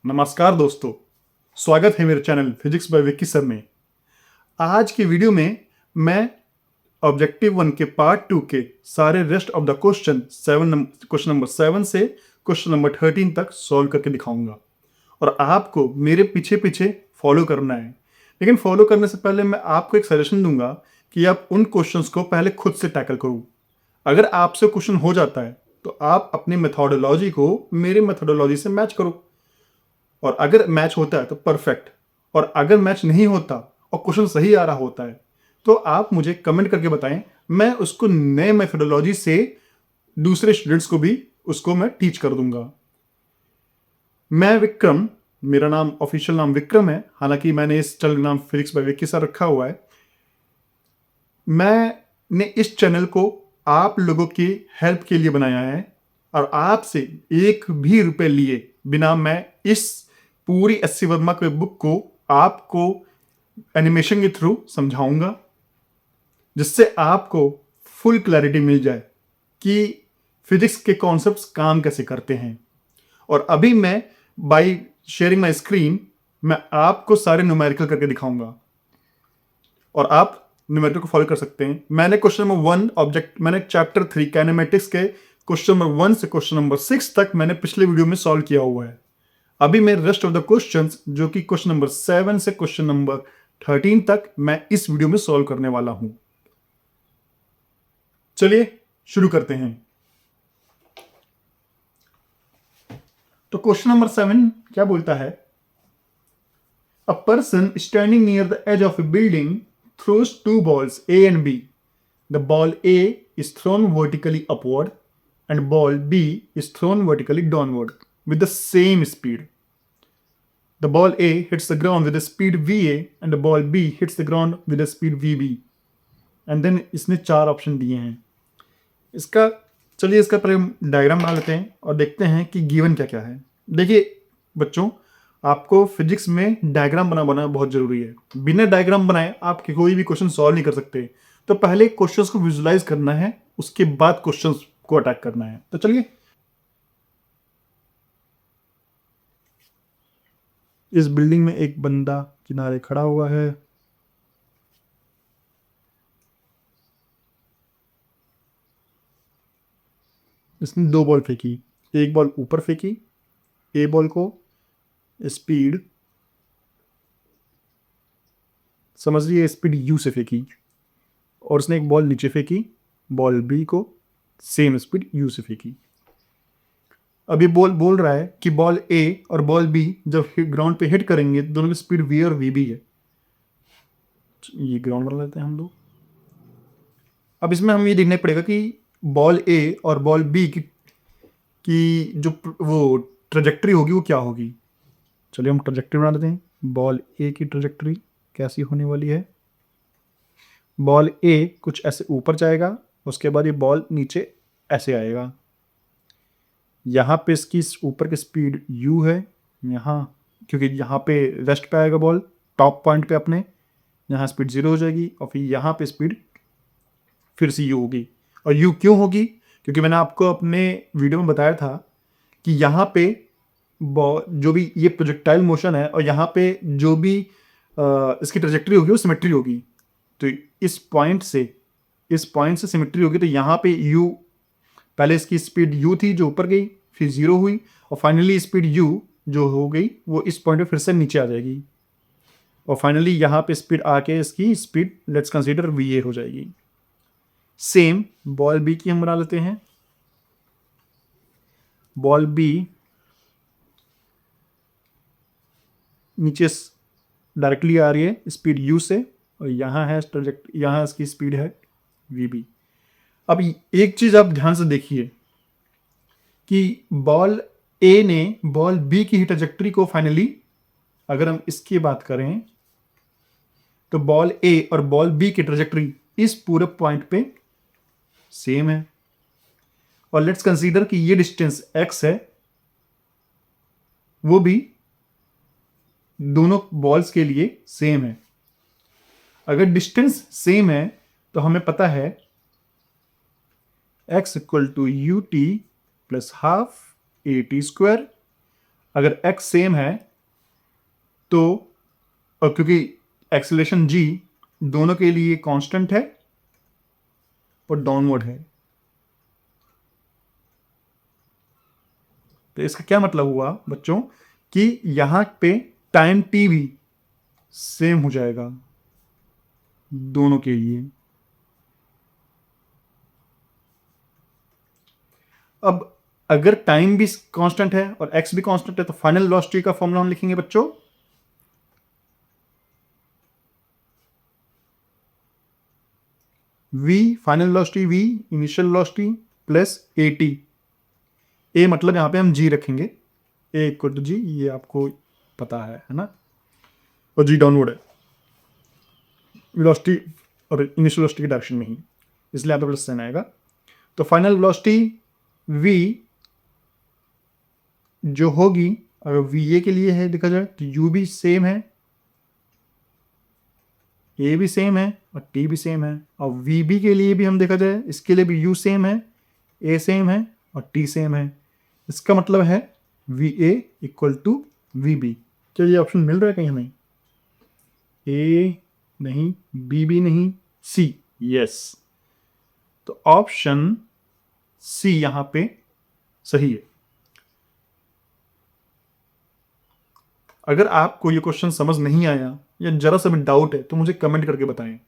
नमस्कार दोस्तों, स्वागत है मेरे channel physics bye Vicky sir में। आज की वीडियो में मैं ऑब्जेक्टिव 1 के पार्ट 2 के सारे rest of the question number 7 से क्वेश्चन नंबर 13 तक सॉल्व करके दिखाऊंगा और आपको मेरे पीछे पीछे फॉलो करना है। लेकिन फॉलो करने से पहले मैं आपको एक सजेशन दूंगा कि आप उन क्वेश्चंस को पहले खुद से टैकल करो। अगर आपसे क्वेश्चन हो जाता है तो आप अपनी मेथोडोलॉजी को मेरी मेथोडोलॉजी से मैच करो, और अगर मैच होता है तो परफेक्ट, और अगर मैच नहीं होता और क्वेश्चन सही आ रहा होता है तो आप मुझे कमेंट करके बताएं, मैं उसको नए मेथोडोलॉजी से दूसरे स्टूडेंट्स को भी उसको मैं टीच कर दूंगा। मैं विक्रम, मेरा नाम ऑफिशियल नाम विक्रम है, हालांकि मैंने इस चैनल का नाम फिजिक्स बाय विक्की सर रखा हुआ है। मैंने इस चैनल को आप लोगों की हेल्प के लिए बनाया है और आपसे एक भी रुपए लिए बिना मैं इस पूरी एस सी वर्मा के बुक को आपको एनिमेशन के थ्रू समझाऊंगा, जिससे आपको फुल क्लैरिटी मिल जाए कि फिजिक्स के कॉन्सेप्ट्स काम कैसे करते हैं। और अभी मैं बाय शेयरिंग माय स्क्रीन मैं आपको सारे न्यूमेरिकल करके दिखाऊंगा और आप न्यूमेरिकल को फॉलो कर सकते हैं। मैंने क्वेश्चन नंबर 1 मैंने चैप्टर 3 काइनेमेटिक्स के क्वेश्चन नंबर 1 से क्वेश्चन नंबर 6 तक मैंने पिछले वीडियो में सॉल्व किया हुआ है। अभी मैं रेस्ट ऑफ द क्वेश्चंस, जो कि क्वेश्चन नंबर 7 से क्वेश्चन नंबर 13 तक, मैं इस वीडियो में सॉल्व करने वाला हूं। चलिए शुरू करते हैं। तो क्वेश्चन नंबर 7 क्या बोलता है? A person standing near the edge of a building throws 2 balls A and B. The ball A is thrown vertically upward and ball B is thrown vertically downward with the same speed. The ball A hits the ground with the speed VA and the ball B hits the ground with the speed VB. And then इसने 4 option दिए हैं। इसका चलिए इसका पहले diagram बना लेते हैं और देखते हैं कि गिवन क्या क्या है। देखिए बच्चों, आपको फिजिक्स में डायग्राम बनाना बहुत जरूरी है। बिना डायग्राम बनाए आप कोई भी क्वेश्चन सॉल्व नहीं कर सकते। तो पहले क्वेश्चंस को विजुलाइज करना है, उसके बाद क्वेश्चंस को अटैक करना है। तो चलिए, इस बिल्डिंग में एक बंदा किनारे खड़ा हुआ है। इसने 2 बॉल फेंकी, एक बॉल ऊपर फेंकी, ए बॉल को स्पीड, समझिए स्पीड यू से फेंकी, और उसने एक बॉल नीचे फेंकी, बॉल बी को सेम स्पीड यू से फेंकी। अब ये बॉल बोल रहा है कि बॉल ए और बॉल बी जब ग्राउंड पे हिट करेंगे दोनों की स्पीड वी और वी बी है। ये ग्राउंड बना लेते हैं हम लोग। अब इसमें हम ये देखना पड़ेगा कि बॉल ए और बॉल बी की जो वो ट्रेजेक्ट्री होगी वो क्या होगी। चलिए हम ट्रेजेक्ट्री बना लेते हैं। बॉल ए की ट्रेजेक्ट्री कैसी होने वाली है? बॉल ए कुछ ऐसे ऊपर जाएगा, उसके बाद ये बॉल नीचे ऐसे आएगा। यहाँ पे इसकी ऊपर की स्पीड u है, यहाँ क्योंकि यहाँ पे रेस्ट पे आएगा बॉल टॉप पॉइंट पे अपने, यहाँ स्पीड 0 हो जाएगी और फिर यहाँ पे स्पीड फिर से u होगी। और u क्यों होगी? क्योंकि मैंने आपको अपने वीडियो में बताया था कि यहाँ पे जो भी ये प्रोजेक्टाइल मोशन है और यहाँ पे जो भी इसकी ट्रेजेक्ट्री होगी वो सिमेट्री होगी। तो इस पॉइंट से सिमेट्री होगी। तो यहाँ पे u, पहले इसकी स्पीड u थी जो ऊपर गई, फिर 0 हुई और फाइनली स्पीड u जो हो गई वो इस पॉइंट पे फिर से नीचे आ जाएगी और फाइनली यहाँ पे स्पीड आके इसकी स्पीड लेट्स कंसीडर va हो जाएगी। सेम बॉल बी की हम बना लेते हैं। बॉल बी नीचे डायरेक्टली आ रही है स्पीड u से और यहाँ है यहाँ इसकी स्पीड है vb। अब एक चीज आप ध्यान से देखिए कि बॉल ए ने बॉल बी की ट्रैजेक्टरी को फाइनली, अगर हम इसकी बात करें तो बॉल ए और बॉल बी की ट्रैजेक्टरी इस पूरे पॉइंट पे सेम है। और लेट्स कंसीडर कि ये डिस्टेंस x है, वो भी दोनों बॉल्स के लिए सेम है। अगर डिस्टेंस सेम है तो हमें पता है x equal to ut plus half at square अगर x सेम है तो, और क्योंकि एक्सेलरेशन g दोनों के लिए कांस्टेंट है और डाउनवर्ड है, तो इसका क्या मतलब हुआ बच्चों कि यहां पे टाइम t भी सेम हो जाएगा दोनों के लिए। अब अगर टाइम भी कांस्टेंट है और x भी कांस्टेंट है तो फाइनल वेलोसिटी का फॉर्मूला हम लिखेंगे बच्चों v final velocity, v initial velocity plus at। a मतलब यहां पे हम g रखेंगे, a इक्वल टू g, ये आपको पता है ना, और g डाउनवर्ड है वेलोसिटी और इनिशियल वेलोसिटी के डायरेक्शन में ही, इसलिए यहाँ पे प्लस साइन आएगा। तो फाइनल वेलोसिटी v जो होगी, अगर va के लिए है देखा जाए तो u भी सेम है, a भी सेम है और t भी सेम है, और vb के लिए भी हम देखा जाए इसके लिए भी u सेम है, a सेम है और t सेम है। इसका मतलब है va इक्वल टू vb। क्या ये ऑप्शन मिल रहा है कहीं हमें? a नहीं, b भी नहीं, c, यस। तो ऑप्शन सी यहां पे सही है। अगर आपको ये क्वेश्चन समझ नहीं आया या जरा सा भी डाउट है तो मुझे कमेंट करके बताएं,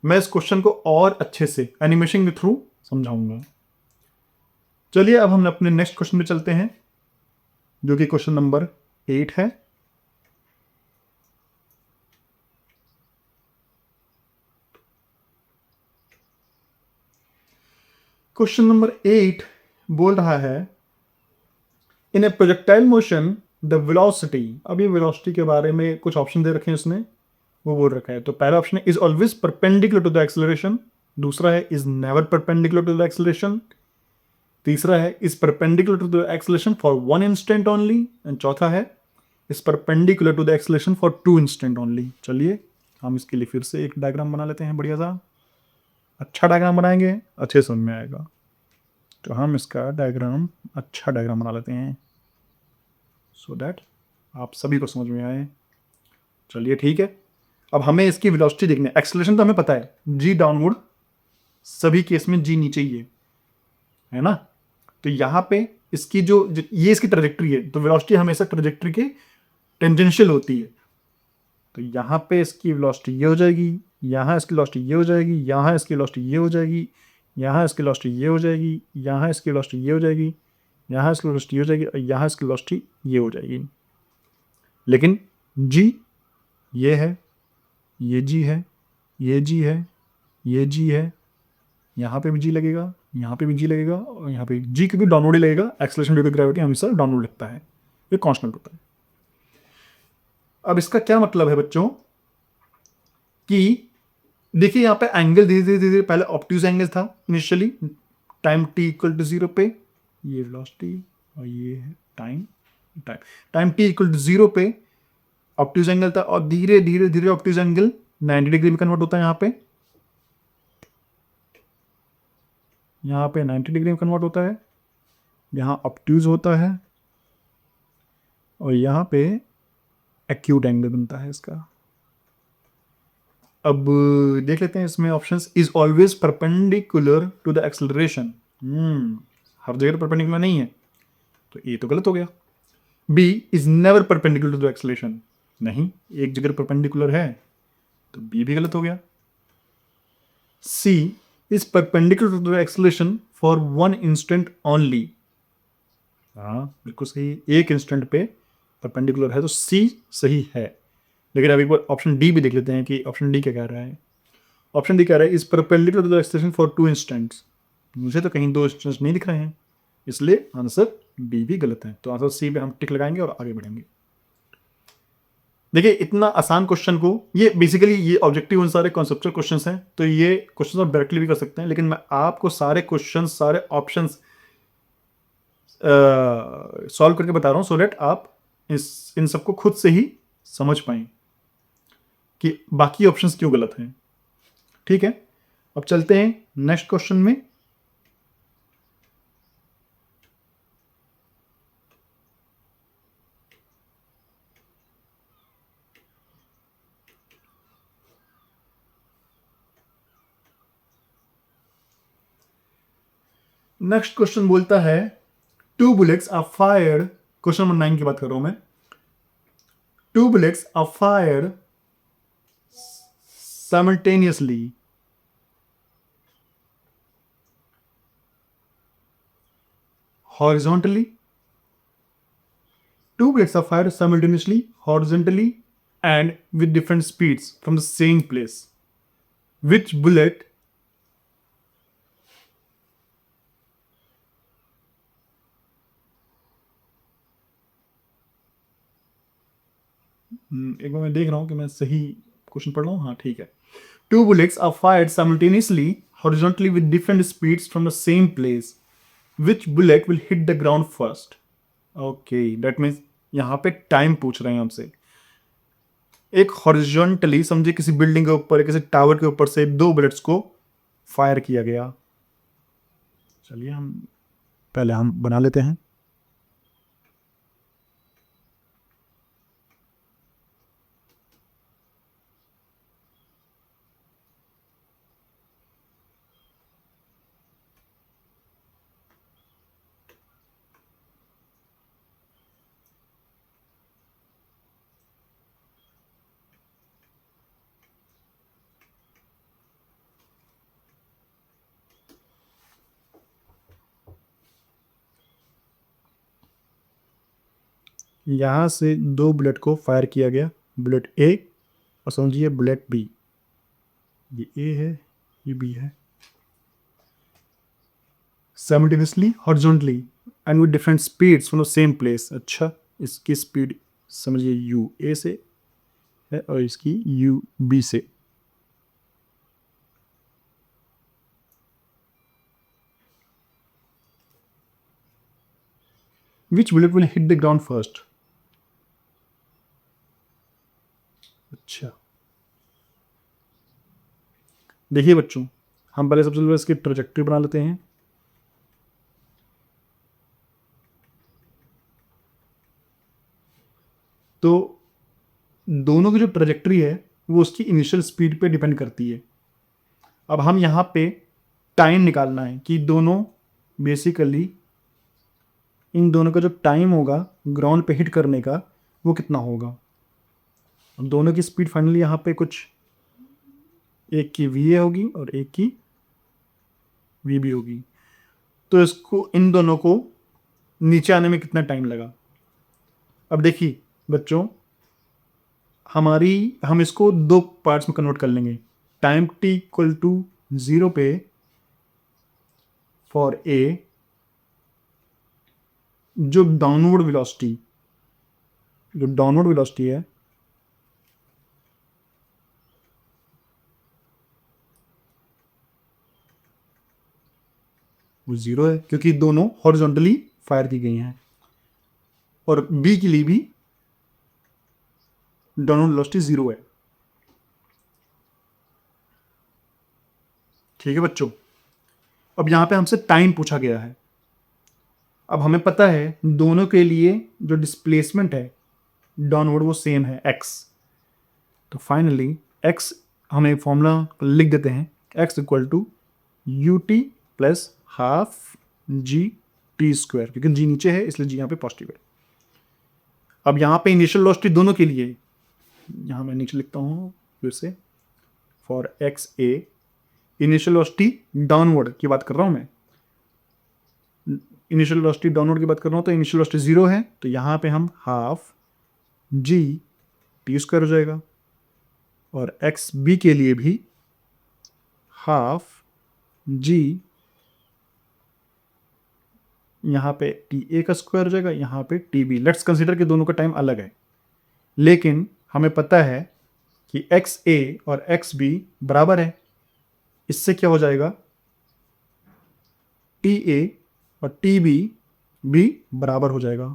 मैं इस क्वेश्चन को और अच्छे से एनिमेशन के थ्रू समझाऊंगा। चलिए अब हम अपने नेक्स्ट क्वेश्चन में चलते हैं, जो कि क्वेश्चन नंबर 8 है। क्वेश्चन नंबर 8 बोल रहा है in a projectile motion the velocity. अब ये वेलोसिटी के बारे में कुछ ऑप्शन दे रखे हैं उसने, वो बोल रखा है। तो पहला ऑप्शन है is always perpendicular to the acceleration, दूसरा है is never perpendicular to the acceleration, तीसरा है is perpendicular to the acceleration for one instant only, and चौथा है is perpendicular to the acceleration for two instant only. चलिए हम इसके लिए फिर से एक डायग्राम बना लेते हैं, बढ़िया सा अच्छा डायग्राम बनाएंगे, अच्छे समझ में आएगा। तो हम इसका डायग्राम अच्छा डायग्राम बना लेते हैं सो दैट आप सभी को समझ में आए। चलिए ठीक है, अब हमें इसकी वेलोसिटी देखनी है। एक्सेलरेशन तो हमें पता है, जी डाउनवर्ड, सभी केस में जी नीचे ही है ना। तो यहां पे इसकी जो ये इसकी ट्रेजेक्ट्री है, तो वेलोसिटी हमेशा ट्रेजेक्ट्री के टेंजेंशियल होती है। तो यहां पे इसकी वेलोसिटी ये हो जाएगी, यहां इसकी वेलोसिटी ये हो जाएगी, यहां इसकी वेलोसिटी ये हो जाएगी, यहां इसकी वेलोसिटी ये हो जाएगी, यहां इसकी वेलोसिटी ये हो जाएगी, यहां इसकी वेलोसिटी ये हो जाएगी और यहां इसकी वेलोसिटी ये हो जाएगी। लेकिन जी ये है, ये जी है, ये जी है, ये जी है, यहाँ पे भी जी लगेगा, यहाँ पे भी जी लगेगा और यहाँ पे जी क्योंकि डाउनवर्ड ही लगेगा, एक्सेलरेशन ड्यू टू ग्रेविटी हमेशा डाउनवर्ड लगता है, ये कांस्टेंट होता है। अब इसका क्या मतलब है बच्चों कि देखिए यहाँ पे एंगल धीरे धीरे धीरे पहले ऑब्ट्यूज एंगल था initially, time T equal to 0 पे, ये वेलोसिटी और ये है time, time T equal to 0 पे ऑब्ट्यूज एंगल था, और धीरे धीरे धीरे ऑब्ट्यूज एंगल 90 डिग्री में कन्वर्ट होता है। यहाँ पे 90 डिग्री में कन्वर्ट होता है, यहाँ ऑब्ट्यूज होता है और यहाँ पे एक्यूट एंगल बनता है इसका। अब देख लेते हैं इसमें options, is always perpendicular to the acceleration, हर जगह परपेंडिकुलर नहीं है, तो ए तो गलत हो गया। B is never perpendicular to the acceleration, नहीं, एक जगह परपेंडिकुलर है, तो बी भी गलत हो गया। C is perpendicular to the acceleration for one instant only, हाँ बिल्कुल सही, एक इंस्टेंट पे परपेंडिकुलर है, तो सी सही है। लेकिन अब एक बार ऑप्शन डी भी देख लेते हैं कि ऑप्शन डी क्या कह रहा है। ऑप्शन डी कह रहा है is perpendicular to the acceleration for two instants, मुझे तो कहीं दो इंस्टेंट्स नहीं दिख रहे हैं, इसलिए आंसर बी भी गलत है। तो आंसर सी पे हम टिक लगाएंगे और आगे बढ़ेंगे। देखिए इतना आसान क्वेश्चन को, ये बेसिकली ये ऑब्जेक्टिव सारे कॉन्सेप्चुअल क्वेश्चंस हैं, तो ये क्वेश्चन आप डायरेक्टली भी कर सकते हैं, लेकिन मैं आपको सारे क्वेश्चन सारे ऑप्शंस सॉल्व करके बता रहा हूं सो दैट आप इन सबको खुद से ही समझ पाएं कि बाकी ऑप्शंस क्यों गलत हैं। ठीक है, अब चलते हैं नेक्स्ट क्वेश्चन में। नेक्स्ट क्वेश्चन बोलता है two bullets are fired, question number 9 की बात कर रहा हूं मैं। Two bullets are fired simultaneously horizontally. Two bullets are fired simultaneously horizontally and with different speeds from the same place. Which bullet एक बार मैं देख रहा हूं कि मैं सही क्वेश्चन पढ़ रहा हूं। हाँ ठीक है। Two bullets are fired simultaneously horizontally with different speeds from the same place. Which bullet will hit the ground first? Okay, that means यहाँ पे टाइम पूछ रहे हैं हमसे। एक हॉरिजॉन्टली समझे किसी बिल्डिंग के ऊपर, किसी टावर के ऊपर से दो बुलेट्स को फायर किया गया। चलिए हम बना लेते हैं। यहां से दो बुलेट को फायर किया गया, बुलेट ए और समझिए बुलेट बी। ये ए है, ये बी है। simultaneously horizontally and with different speeds from the same place। अच्छा, इसकी स्पीड समझिए u a से है और इसकी u b से। Which bullet will hit the ground first? अच्छा, देखिए बच्चों, हम पहले सबसे पहले इसकी ट्रेजेक्टरी बना लेते हैं। तो दोनों की जो ट्रेजेक्टरी है वो उसकी इनिशियल स्पीड पे डिपेंड करती है। अब हम यहाँ पे टाइम निकालना है कि दोनों बेसिकली इन दोनों का जो टाइम होगा ग्राउंड पे हिट करने का वो कितना होगा। अब दोनों की स्पीड फाइनली यहाँ पे कुछ, एक की वी ए होगी और एक की वी बी होगी। तो इसको इन दोनों को नीचे आने में कितना टाइम लगा। अब देखिए बच्चों, हम इसको दो पार्ट्स में कन्वर्ट कर लेंगे। टाइम टी इक्वल टू 0 पे फॉर ए, जो डाउनवर्ड वेलोसिटी है वो 0 है क्योंकि दोनों हॉरिजॉन्टली फायर की गई हैं। और बी के लिए भी डाउनवर्ड वेलोसिटी 0 है। ठीक है बच्चों, अब यहां पे हमसे टाइम पूछा गया है। अब हमें पता है दोनों के लिए जो डिस्प्लेसमेंट है डाउनवर्ड वो सेम है x। तो फाइनली x हमें फॉर्मूला लिख देते हैं, x equal to u t plus half g t square, क्योंकि g नीचे है इसलिए g यहाँ पे पॉजिटिव है। अब यहाँ पे इनिशियल वेलोसिटी दोनों के लिए, यहाँ मैं नीचे लिखता हूँ फिर से, for x A initial velocity downward की बात कर रहा हूँ मैं, इनिशियल वेलोसिटी डाउनवर्ड की बात कर रहा हूँ, तो इनिशियल वेलोसिटी 0 है। तो यहाँ पे हम हाफ जी टी स्क्वायर हो जाएगा और एक्स बी के लिए भी हाफ जी, यहाँ पे टी ए का स्क्वायर हो जाएगा, यहाँ पे टी बी। लेट्स कंसीडर कि दोनों का टाइम अलग है, लेकिन हमें पता है कि एक्स ए और एक्स बी बराबर है। इससे क्या हो जाएगा, टी ए और टी बी भी बराबर हो जाएगा।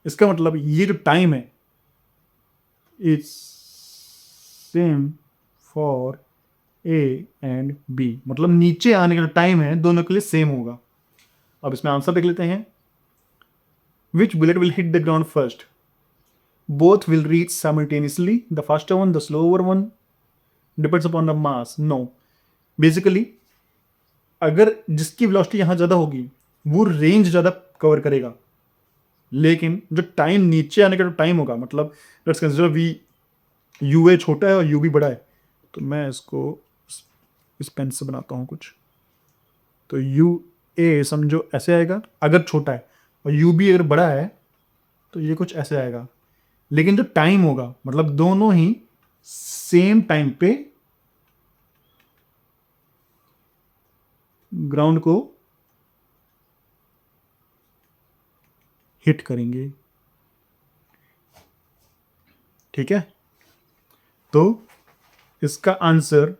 इसका मतलब ये जो टाइम है it's same for A and B, मतलब नीचे आने का टाइम है दोनों के लिए सेम होगा। अब इसमें आंसर देख लेते हैं। Which bullet will hit the ground first? Both will reach simultaneously, the faster one the slower one. Depends upon the mass, no. Basically अगर जिसकी वेलोसिटी यहाँ ज़्यादा होगी वो रेंज ज़्यादा कवर करेगा, लेकिन जो टाइम नीचे आने का जो टाइम होगा, मतलब let's consider we U A छोटा है और यू बी बड़ा है, तो मैं इसको इस पेन से बनाता हूँ कुछ। तो यू ए समझो ऐसे आएगा अगर छोटा है, और यू बी अगर बड़ा है तो ये कुछ ऐसे आएगा। लेकिन जो टाइम होगा, मतलब दोनों ही सेम टाइम पे ग्राउंड को हिट करेंगे, ठीक है। तो इसका आंसर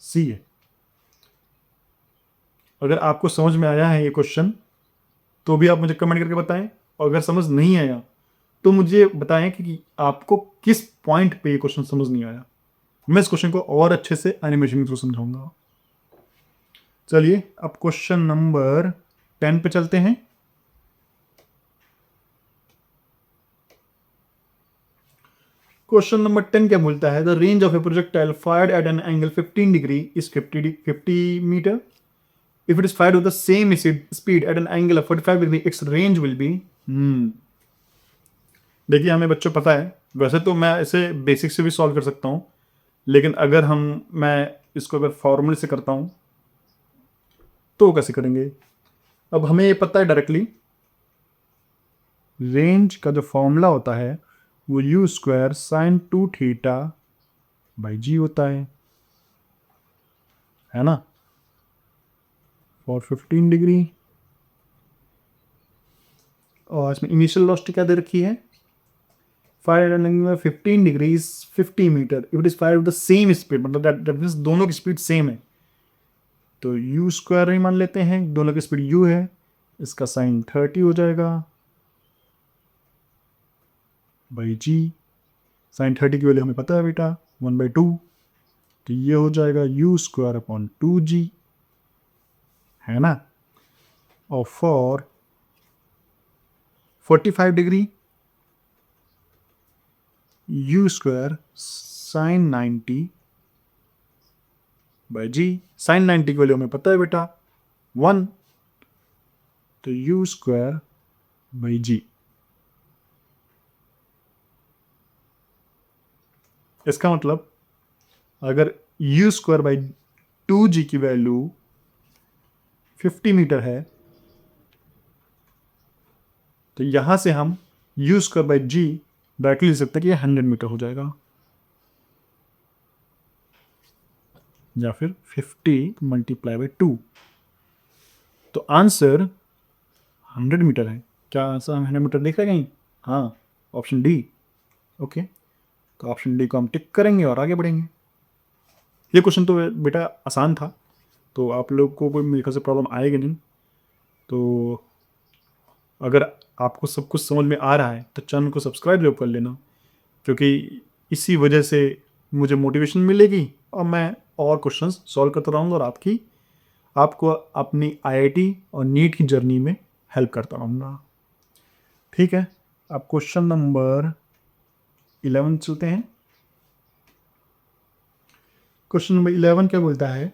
सी है। अगर आपको समझ में आया है ये क्वेश्चन तो भी आप मुझे कमेंट करके बताएं, और अगर समझ नहीं आया तो मुझे बताएं कि आपको किस पॉइंट पे ये क्वेश्चन समझ नहीं आया। मैं इस क्वेश्चन को और अच्छे से एनिमेशन के थ्रू समझाऊंगा। चलिए अब क्वेश्चन नंबर 10 पे चलते हैं। क्वेश्चन नंबर 10 क्या बोलता है? The range of a projectile fired at an angle 15 degree is 50 metre. If it is fired with the same speed at an angle of 45 degree, its range will be देखिए हमें बच्चों पता है, वैसे तो मैं इसे बेसिक से भी सॉल्व कर सकता हूँ, लेकिन अगर मैं इसको अगर फॉर्मूले से करता हूँ तो कैसे करेंगे? अब हमें ये पता है डायरेक्टली, रेंज का जो फॉर्मूला होता है वो U square sine 2 theta by G होता है ना, फॉर 15 डिग्री। और इसमें इनिशियल वेलोसिटी क्या दे रखी है? Fire at an angle 15 degree 50 metre. If it is fire with the same speed, मतलब दैट मींस दोनों की स्पीड सेम है, तो यू स्क्वायर ही मान लेते हैं, दोनों की स्पीड यू है, इसका साइन 30 हो जाएगा बाई जी। साइन 30 की वैल्यू हमें पता है बेटा 1/2, तो ये हो जाएगा यू स्क्वायर अपॉन 2g, है ना। और for 45 degree u square sine 90 by g. Sine 90 की वैल्यू हमें पता है बेटा 1, तो यू स्क्वायर बाई जी। इसका मतलब अगर यू स्क्वायर बाई 2g की वैल्यू 50 मीटर है, तो यहां से हम u square by g directly लिख सकते हैं कि ये 100 मीटर हो जाएगा, या फिर 50 मल्टीप्लाई बाई 2। तो आंसर 100 मीटर है। क्या आंसर 100 मीटर दिख रहा है कहीं? हाँ, ऑप्शन डी। ओके, तो ऑप्शन डी को हम टिक करेंगे और आगे बढ़ेंगे। ये क्वेश्चन तो बेटा आसान था, तो आप लोग को कोई मेरे ख्याल से प्रॉब्लम आएगी नहीं। तो अगर आपको सब कुछ समझ में आ रहा है तो चैनल को सब्सक्राइब जरूर कर लेना, क्योंकि इसी वजह से मुझे मोटिवेशन मिलेगी और मैं और क्वेश्चंस सॉल्व करता रहूँगा और आपको अपनी आईआईटी और नीट की जर्नी में हेल्प करता रहूँगा। ठीक है, अब क्वेश्चन नंबर 11 चलते हैं। क्वेश्चन नंबर 11 क्या बोलता है?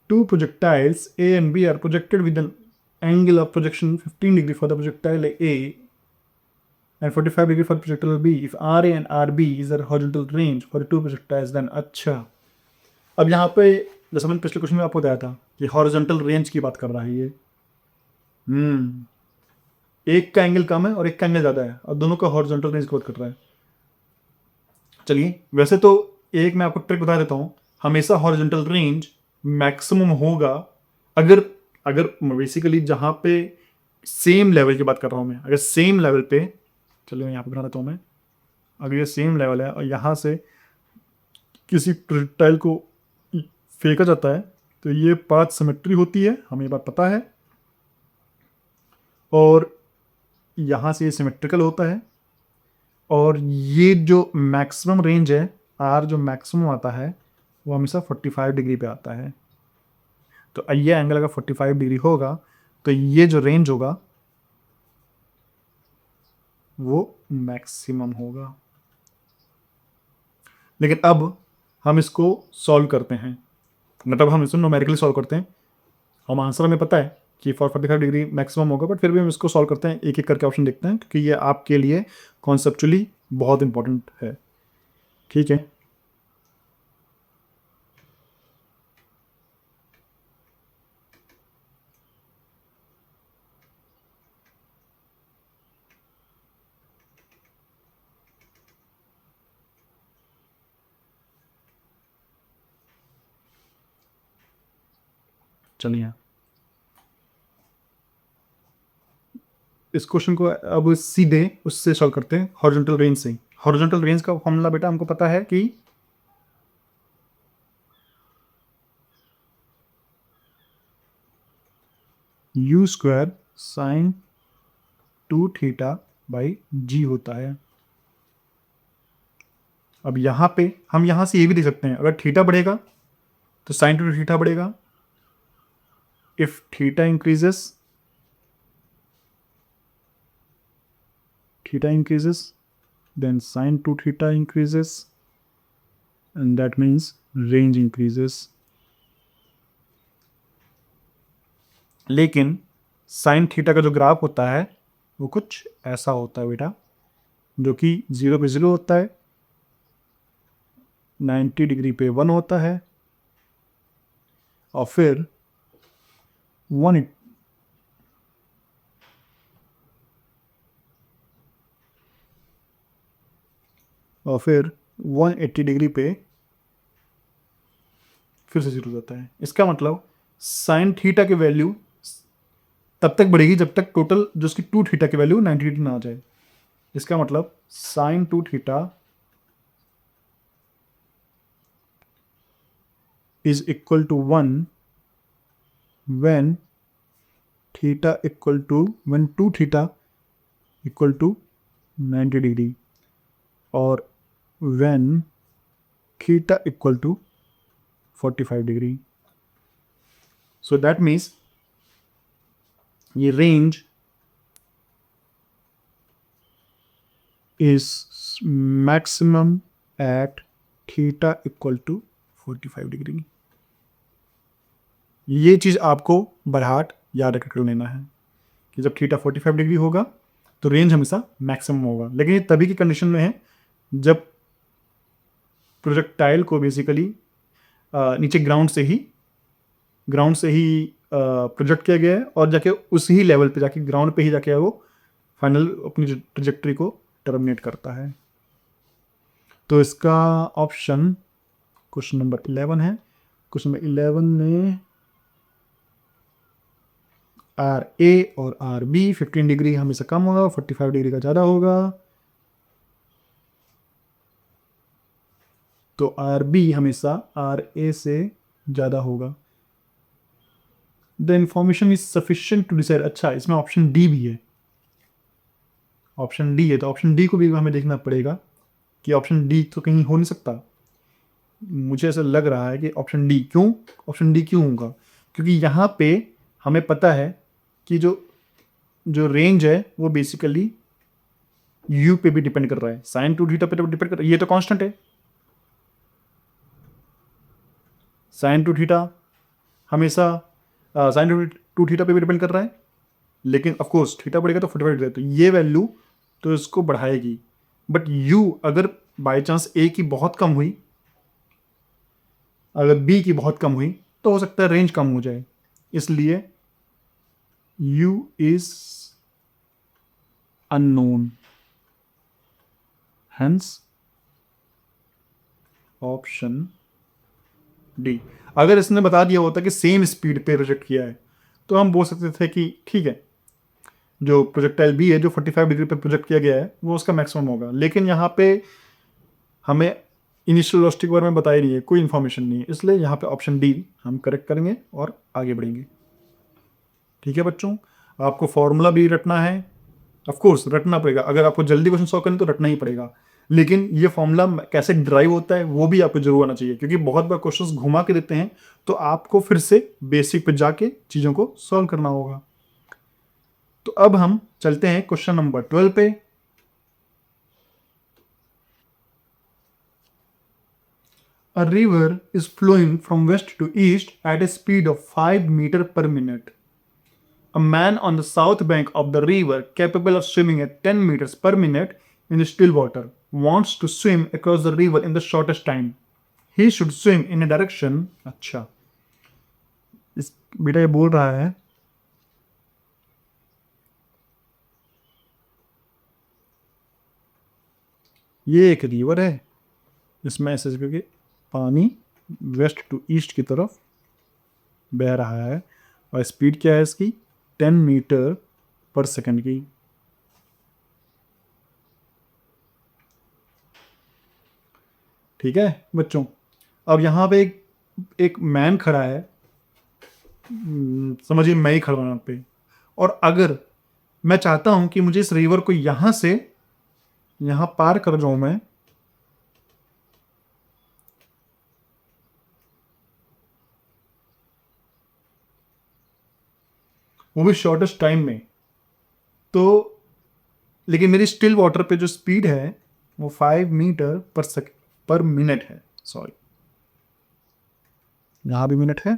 Two projectiles A and B are projected with an angle of projection 15 degree for the projectile A and 45 degree for projectile B. If RA and RB is the horizontal range for the two projectiles, then अच्छा, अब यहाँ पे जैसे मैंने पिछले question में आपको बताया था कि हॉरिजॉन्टल रेंज की बात कर रहा है ये। एक का एंगल कम है और एक का एंगल ज़्यादा है, और दोनों का हॉरिजॉन्टल रेंज की बात कर रहा है। चलिए, वैसे तो एक मैं आपको ट्रिक बता देता हूँ, हमेशा हॉरिजॉन्टल रेंज मैक्सिमम होगा अगर बेसिकली जहाँ पे सेम लेवल की बात कर रहा हूँ मैं, अगर सेम लेवल पे, चलिए यहाँ पे बना देता हूँ मैं, अगर ये सेम लेवल है और यहाँ से किसी प्रोजेक्टाइल को फेंका जाता है तो ये पाथ सिमेट्री होती है, हमें ये बात पता है, और यहाँ से ये सिमेट्रिकल होता है, और ये जो मैक्सिमम रेंज है आर जो मैक्सिमम आता है वो हमेशा 45 डिग्री पे आता है। तो ये एंगल अगर 45 डिग्री होगा तो ये जो रेंज होगा वो मैक्सिमम होगा। लेकिन अब हम इसको सॉल्व करते हैं, मतलब हम इसको न्यूमेरिकली सॉल्व करते हैं। हम आंसर हमें पता है कि फॉर 45 डिग्री मैक्सिमम होगा, बट फिर भी हम इसको सॉल्व करते हैं, एक एक करके ऑप्शन देखते हैं, क्योंकि ये आपके लिए कॉन्सेप्चुअली बहुत इंपॉर्टेंट है। ठीक है, चलिए इस क्वेश्चन को अब सीधे उससे सॉल्व करते हैं, हॉरिजॉन्टल रेंज से। हॉरिजॉन्टल रेंज का फॉर्मूला बेटा हमको पता है कि u square sine 2 theta by G होता है। अब यहां पे हम यहां से ये भी देख सकते हैं, अगर थीटा बढ़ेगा तो साइन 2 थीटा बढ़ेगा। If theta increases, theta increases, then sine 2 theta increases, and that means range increases. लेकिन साइन थीटा का जो ग्राफ होता है वो कुछ ऐसा होता है बेटा, जो कि 0 पे 0 होता है, 90 डिग्री पे 1 होता है, और फिर 1 और फिर 180 डिग्री पे फिर से 0 हो जाता है। इसका मतलब साइन थीटा की वैल्यू तब तक बढ़ेगी जब तक टोटल जो उसकी 2 थीटा की वैल्यू 90 डिग्री ना आ जाए। इसका मतलब sine 2 theta is equal to 1 when theta equal to when 2 theta equal to 90 degree, or when theta equal to 45 degree. So that means ये range is maximum at theta equal to 45 degree. ये चीज़ आपको बरहाट याद रख लेना है कि जब theta 45 degree होगा तो रेंज हमेशा मैक्सिमम होगा। लेकिन ये तभी की कंडीशन में है जब प्रोजेक्टाइल को बेसिकली नीचे ग्राउंड से ही प्रोजेक्ट किया गया है, और जाके उसी लेवल पे जाके ग्राउंड पे ही जाके वो फाइनल अपनी ट्रेजेक्टरी को टर्मिनेट करता है। तो इसका ऑप्शन क्वेश्चन नंबर 11 है। क्वेश्चन नंबर 11 में आर ए और आर बी 15 डिग्री हमेशा कम होगा, 45 डिग्री का ज़्यादा होगा। तो आर बी हमेशा आर ए से ज़्यादा होगा। The information is sufficient to decide. अच्छा, इसमें ऑप्शन डी भी है, ऑप्शन डी है, तो ऑप्शन डी को भी हमें देखना पड़ेगा कि ऑप्शन डी तो कहीं हो नहीं सकता। मुझे ऐसा लग रहा है कि ऑप्शन डी क्यों होगा, क्योंकि यहाँ पे हमें पता है कि जो रेंज है वो बेसिकली यू पे भी डिपेंड कर रहा है, साइन 2 थीटा पे तो डिपेंड कर रहा है, ये तो कांस्टेंट है। साइन 2 थीटा हमेशा साइन 2 थीटा पे भी डिपेंड कर रहा है, लेकिन ऑफ कोर्स थीटा बढ़ेगा तो 45 डिग्री, तो ये वैल्यू तो इसको बढ़ाएगी। बट यू अगर बाय चांस ए की बहुत कम हुई, अगर बी की बहुत कम हुई, तो हो सकता है रेंज कम हो जाए। इसलिए u is unknown, hence option D. अगर इसने बता दिया होता कि सेम स्पीड पे प्रोजेक्ट किया है तो हम बोल सकते थे कि ठीक है, जो प्रोजेक्टाइल बी है जो 45 डिग्री पे प्रोजेक्ट किया गया है वो उसका मैक्सिमम होगा। लेकिन यहाँ पे हमें इनिशियल वेलोसिटी के बारे में बताया नहीं है, कोई इन्फॉर्मेशन नहीं है, इसलिए यहाँ पे ऑप्शन डी हम करेक्ट करेंगे और आगे बढ़ेंगे। ठीक है बच्चों, आपको फॉर्मूला भी रटना है, ऑफ कोर्स रटना पड़ेगा। अगर आपको जल्दी क्वेश्चन सॉल्व करना तो रटना ही पड़ेगा, लेकिन ये फॉर्मूला कैसे ड्राइव होता है वो भी आपको जरूर आना चाहिए, क्योंकि बहुत बार क्वेश्चंस घुमा के देते हैं, तो आपको फिर से बेसिक पे जाके चीज़ों को सॉल्व करना होगा। तो अब हम चलते हैं क्वेश्चन नंबर 12 पे। A river is flowing from west to east at a speed of 5 meters per minute. A man on the south bank of the river, capable of swimming at 10 meters per minute in still water, wants to swim across the river in the shortest time. He should swim in a direction. अच्छा, इस बेटा ये बोल रहा है ये एक river है, इसमें ऐसे करके पानी वेस्ट टू ईस्ट की तरफ बह रहा है और स्पीड क्या है इसकी 10 मीटर पर सेकंड की। ठीक है बच्चों, अब यहाँ पे एक मैन खड़ा है, समझिए मैं ही खड़ा हूँ यहाँ पे, और अगर मैं चाहता हूँ कि मुझे इस रिवर को यहाँ से यहाँ पार कर जाऊँ मैं, वो भी शॉर्टेस्ट टाइम में, तो लेकिन मेरी स्टिल वाटर पे जो स्पीड है वो 5 मीटर पर मिनट है। सॉरी, यहाँ भी मिनट है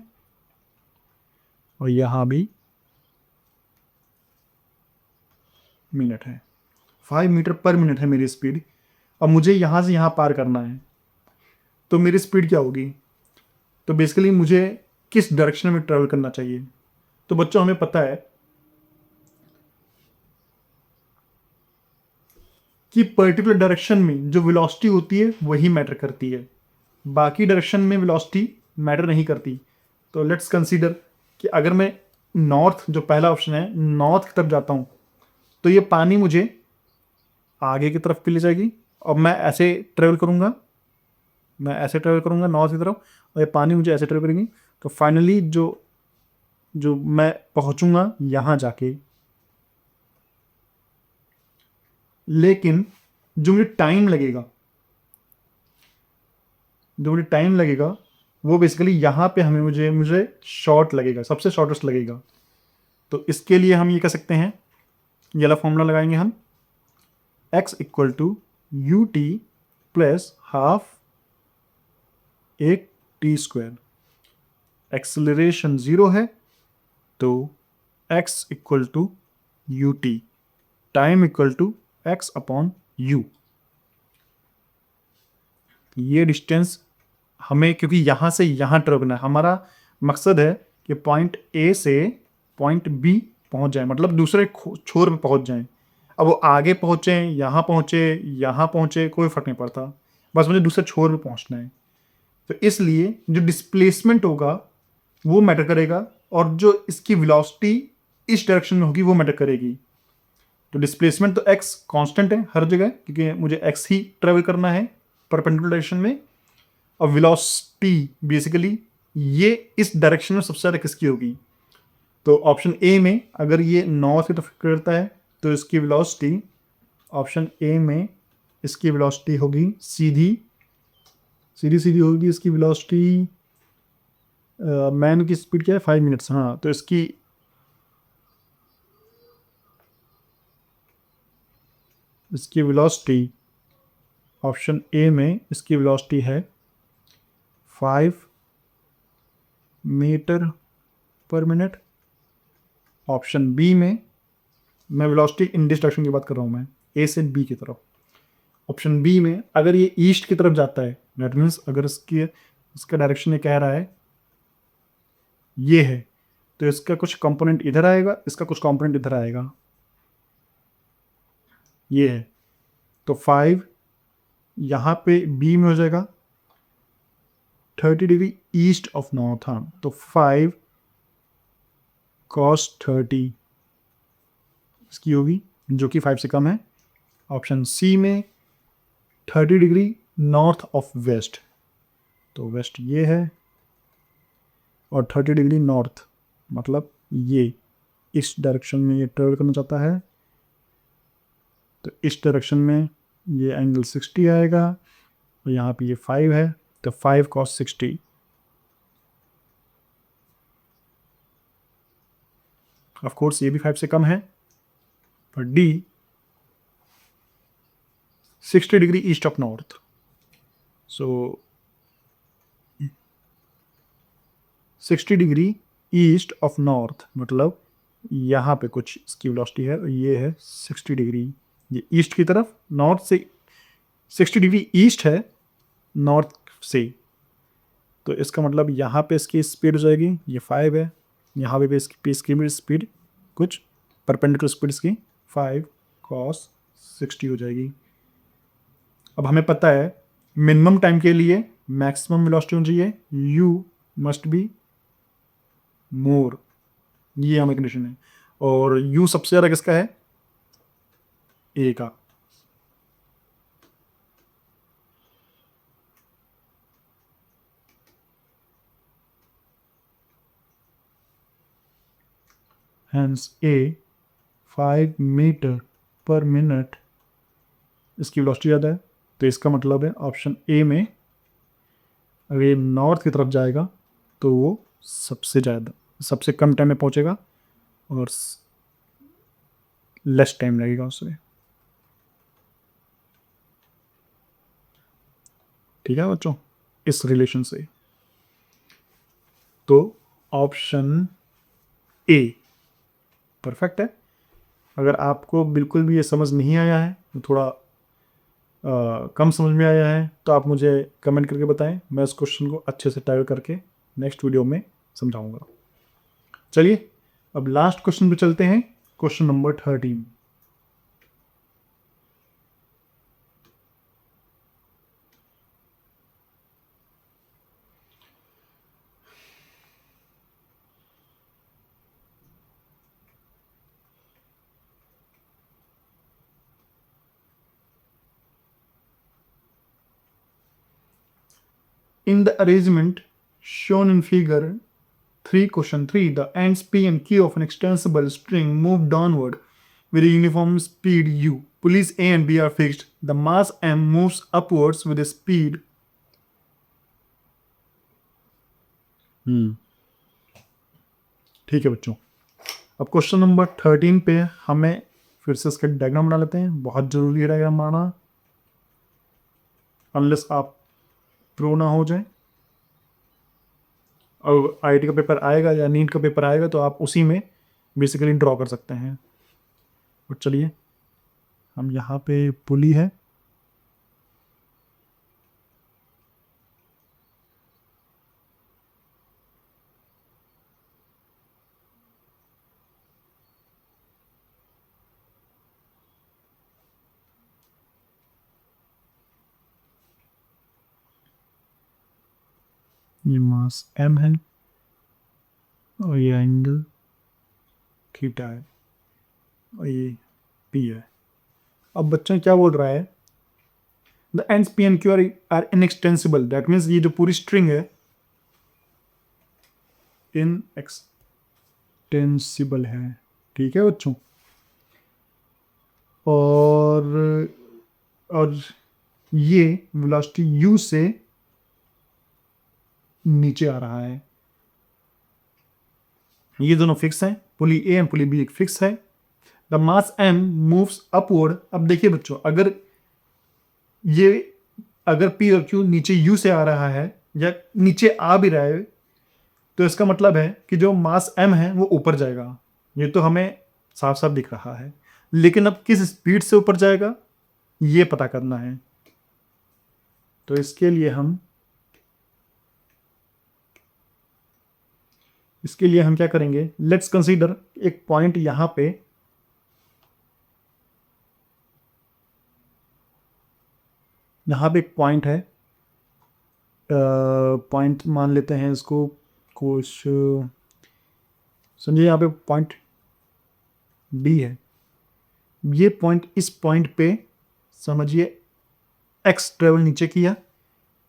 और यहाँ भी मिनट है। 5 मीटर पर मिनट है मेरी स्पीड। अब मुझे यहाँ से यहाँ पार करना है, तो मेरी स्पीड क्या होगी? तो बेसिकली मुझे किस डायरेक्शन में ट्रेवल करना चाहिए? तो बच्चों हमें पता है कि पर्टिकुलर डायरेक्शन में जो वेलोसिटी होती है वही मैटर करती है, बाकी डायरेक्शन में वेलोसिटी मैटर नहीं करती। तो लेट्स कंसीडर कि अगर मैं नॉर्थ, जो पहला ऑप्शन है, नॉर्थ की तरफ जाता हूँ, तो ये पानी मुझे आगे की तरफ ले जाएगी और मैं ऐसे ट्रेवल करूँगा, नॉर्थ की तरफ, और ये पानी मुझे ऐसे ट्रेवल करेगी, तो फाइनली जो मैं पहुँचूँगा यहाँ जाके। लेकिन जो मुझे टाइम लगेगा वो बेसिकली यहाँ पे हमें मुझे शॉर्ट लगेगा, सबसे शॉर्टेस्ट लगेगा। तो इसके लिए हम ये कह सकते हैं, ये वाला फॉर्मूला लगाएंगे हम, x equal to u t plus half एक टी स्क्वायर। एक्सेलरेशन 0 है तो x equal to u t, time equal to x upon u. ये डिस्टेंस हमें, क्योंकि यहाँ से यहाँ ट्रेवल करना है, हमारा मकसद है कि पॉइंट ए से पॉइंट बी पहुँच जाए, मतलब दूसरे छोर में पहुँच जाएं। अब वो आगे पहुँचे, यहाँ पहुँचे, कोई फ़र्क नहीं पड़ता, बस मुझे दूसरे छोर में पहुँचना है। तो इसलिए जो डिस्प्लेसमेंट होगा वो मैटर करेगा, और जो इसकी वेलोसिटी इस डायरेक्शन में होगी वो मैटर करेगी। तो डिस्प्लेसमेंट तो x कांस्टेंट है हर जगह, क्योंकि मुझे x ही ट्रेवल करना है परपेंडिकुलर डायरेक्शन में, और वेलोसिटी बेसिकली ये इस डायरेक्शन में सबसे ज़्यादा किसकी होगी? तो ऑप्शन ए में अगर ये नॉर्थ की तरफ करता है तो इसकी वेलोसिटी, ऑप्शन ए में इसकी वेलोसिटी होगी सीधी होगी इसकी वेलोसिटी। मैन की स्पीड क्या है? 5 मिनट्स। हाँ, तो इसकी वेलोसिटी ऑप्शन ए में इसकी वेलोसिटी है 5 मीटर पर मिनट। ऑप्शन बी में, मैं वेलोसिटी इन दिस डायरेक्शन की बात कर रहा हूँ, मैं ए से बी की तरफ। ऑप्शन बी में अगर ये ईस्ट की तरफ जाता है, दैट मीन्स अगर इसका डायरेक्शन ये कह रहा है ये है, तो इसका कुछ कंपोनेंट इधर आएगा, इसका कुछ कंपोनेंट इधर आएगा, ये है। तो 5 यहाँ पे बी में हो जाएगा 30 डिग्री ईस्ट ऑफ नॉर्थ। हाँ, तो 5 cos 30 इसकी होगी, जो कि 5 से कम है। ऑप्शन सी में 30 डिग्री नॉर्थ ऑफ वेस्ट, तो वेस्ट ये है, और 30 डिग्री नॉर्थ मतलब ये इस डायरेक्शन में ये ट्रेवल करना चाहता है, तो इस डायरेक्शन में ये एंगल 60 आएगा, और यहाँ पे ये 5 है, तो 5 cos 60। ऑफ कोर्स ये भी 5 से कम है, पर D 60 degree east of north. So 60 degree east of north, मतलब यहाँ पे कुछ इसकी वेलोसिटी है और ये है 60 डिग्री, ये ईस्ट की तरफ, नॉर्थ से 60 डिग्री ईस्ट है नॉर्थ से, तो इसका मतलब यहाँ पे इसकी स्पीड हो जाएगी ये 5 है, यहाँ पे इसकी भी स्पीड कुछ परपेंडिकुलर स्पीड इसकी 5 cos 60 हो जाएगी। अब हमें पता है मिनिमम टाइम के लिए मैक्सिमम वेलोसिटी होनी चाहिए u मस्ट बी मोर, ये हमें कंडीशन है, और u सबसे ज़्यादा किसका है, a का। Hence a 5 मीटर पर मिनट इसकी वेलोसिटी ज़्यादा है, तो इसका मतलब है ऑप्शन ए में अगर ये नॉर्थ की तरफ जाएगा तो वो सबसे कम टाइम में पहुंचेगा और लेस टाइम लगेगा उसमें। ठीक है बच्चों, इस रिलेशन से तो ऑप्शन ए परफेक्ट है। अगर आपको बिल्कुल भी ये समझ नहीं आया है, तो थोड़ा कम समझ में आया है, तो आप मुझे कमेंट करके बताएं, मैं इस क्वेश्चन को अच्छे से टाइप करके नेक्स्ट वीडियो में समझाऊंगा। चलिए अब लास्ट क्वेश्चन पे चलते हैं, question number 13। In the arrangement shown in figure 3, question 3, the ends P and Q of an extensible string move downward with a uniform speed u. Pulleys A and B are fixed. The mass M moves upwards with a speed ठीक है बच्चों, अब question number 13 पे हमें फिर से इसका diagram बना लेते हैं। बहुत ज़रूरी है डायग्राम बनाना, अनलेस आप प्रो ना हो जाए। और आईआईटी का पेपर आएगा या नीट का पेपर आएगा तो आप उसी में बेसिकली ड्रॉ कर सकते हैं। और चलिए हम यहाँ पे पुली है, ये मास m है और ये एंगल थीटा है और ये p है। अब बच्चा क्या बोल रहा है, the ends p and q are inextensible, that means ये जो पूरी स्ट्रिंग है इनएक्सटेंसिबल है। ठीक है बच्चों, और ये वेलोसिटी u से नीचे आ रहा है, ये दोनों फिक्स हैं, पुली ए एंड पुली बी एक फिक्स है। The mass m moves upward. अब देखिए बच्चों, अगर p और q नीचे u से आ रहा है या नीचे आ भी रहा है तो इसका मतलब है कि जो मास m है वो ऊपर जाएगा, ये तो हमें साफ साफ दिख रहा है। लेकिन अब किस स्पीड से ऊपर जाएगा ये पता करना है, तो इसके लिए हम क्या करेंगे, लेट्स कंसीडर एक पॉइंट यहां पे, एक पॉइंट है, पॉइंट मान लेते हैं इसको कुछ, समझिए यहाँ पे पॉइंट डी है, ये पॉइंट, इस पॉइंट पे समझिए x ट्रेवल नीचे किया,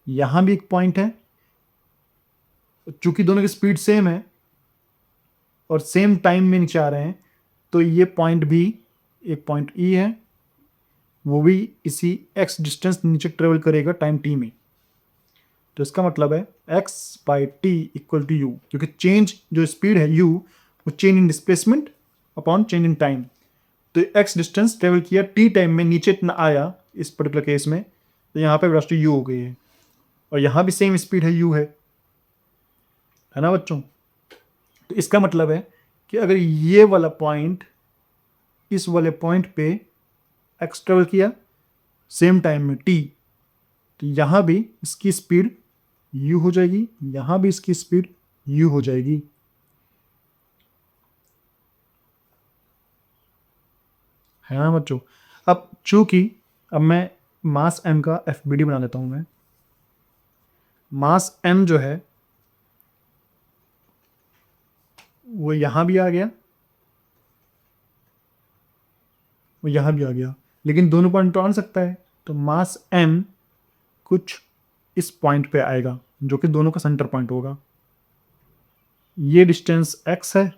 यहां भी एक पॉइंट है, चूंकि दोनों की स्पीड सेम है और सेम टाइम में नीचे आ रहे हैं, तो ये पॉइंट भी एक पॉइंट E है, वो भी इसी x डिस्टेंस नीचे ट्रेवल करेगा टाइम t में। तो इसका मतलब है x by t equal to u, क्योंकि चेंज जो स्पीड है u वो change in displacement upon change in time. तो x डिस्टेंस ट्रेवल किया t टाइम में, नीचे इतना आया इस पर्टिकुलर केस में, तो यहाँ पे वेलोसिटी u हो गई है, और यहाँ भी सेम स्पीड है u है है ना बच्चों। तो इसका मतलब है कि अगर ये वाला पॉइंट इस वाले पॉइंट पे एक्स ट्रेवल किया सेम टाइम में टी, तो यहाँ भी इसकी स्पीड यू हो जाएगी, यहाँ भी इसकी स्पीड यू हो जाएगी। है ना बच्चों। अब चूंकि अब मैं मास m का FBD बना लेता हूं मैं। मास m जो है वो यहां भी आ गया, वो यहां भी आ गया, लेकिन दोनों पॉइंट तो आ सकता है। तो मास m कुछ इस पॉइंट पे आएगा जो कि दोनों का सेंटर पॉइंट होगा। ये डिस्टेंस x है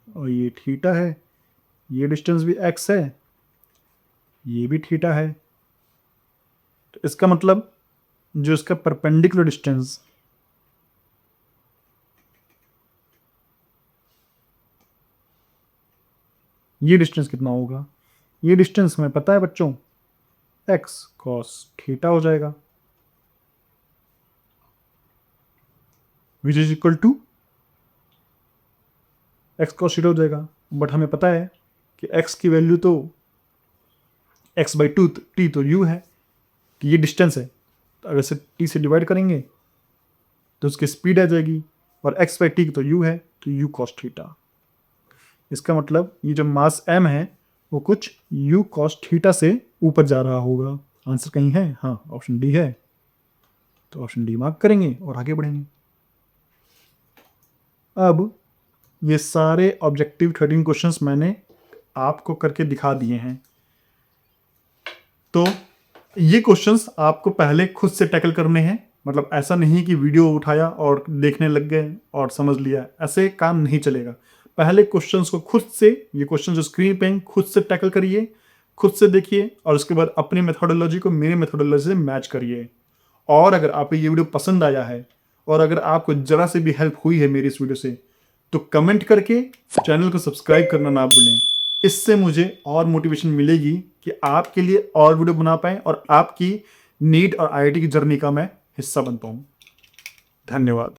और ये थीटा है, ये डिस्टेंस भी x है, ये भी थीटा है। तो इसका मतलब जो इसका परपेंडिकुलर डिस्टेंस ये डिस्टेंस कितना होगा, ये डिस्टेंस हमें पता है बच्चों, x cos थीटा हो जाएगा, which is equal to x cos theta हो जाएगा। बट हमें पता है कि x की वैल्यू तो x/2 t तो u है, कि ये डिस्टेंस है। तो अगर इसे t से डिवाइड करेंगे तो उसकी स्पीड आ जाएगी, और x/t तो u है, तो u cos थीटा। इसका मतलब ये जो मास m है वो कुछ u cos थीटा से ऊपर जा रहा होगा। आंसर कहीं है? हाँ, ऑप्शन डी है। तो ऑप्शन डी मार्क करेंगे और आगे बढ़ेंगे। अब ये सारे ऑब्जेक्टिव 13 क्वेश्चंस मैंने आपको करके दिखा दिए हैं। तो ये क्वेश्चंस आपको पहले खुद से टैकल करने हैं। मतलब ऐसा नहीं कि वीडियो उठाया और देखने लग गए और समझ लिया, ऐसे काम नहीं चलेगा। पहले क्वेश्चंस को खुद से, ये क्वेश्चन जो स्क्रीन पे हैं, खुद से टैकल करिए, खुद से देखिए, और उसके बाद अपनी मेथोडोलॉजी को मेरी मेथोडोलॉजी से मैच करिए। और अगर आपको ये वीडियो पसंद आया है और अगर आपको जरा से भी हेल्प हुई है मेरी इस वीडियो से, तो कमेंट करके चैनल को सब्सक्राइब करना ना भूलें। इससे मुझे और मोटिवेशन मिलेगी कि आपके लिए और वीडियो बना पाएं और आपकी नीट और IIT की जर्नी का मैं हिस्सा बन पाऊं। धन्यवाद।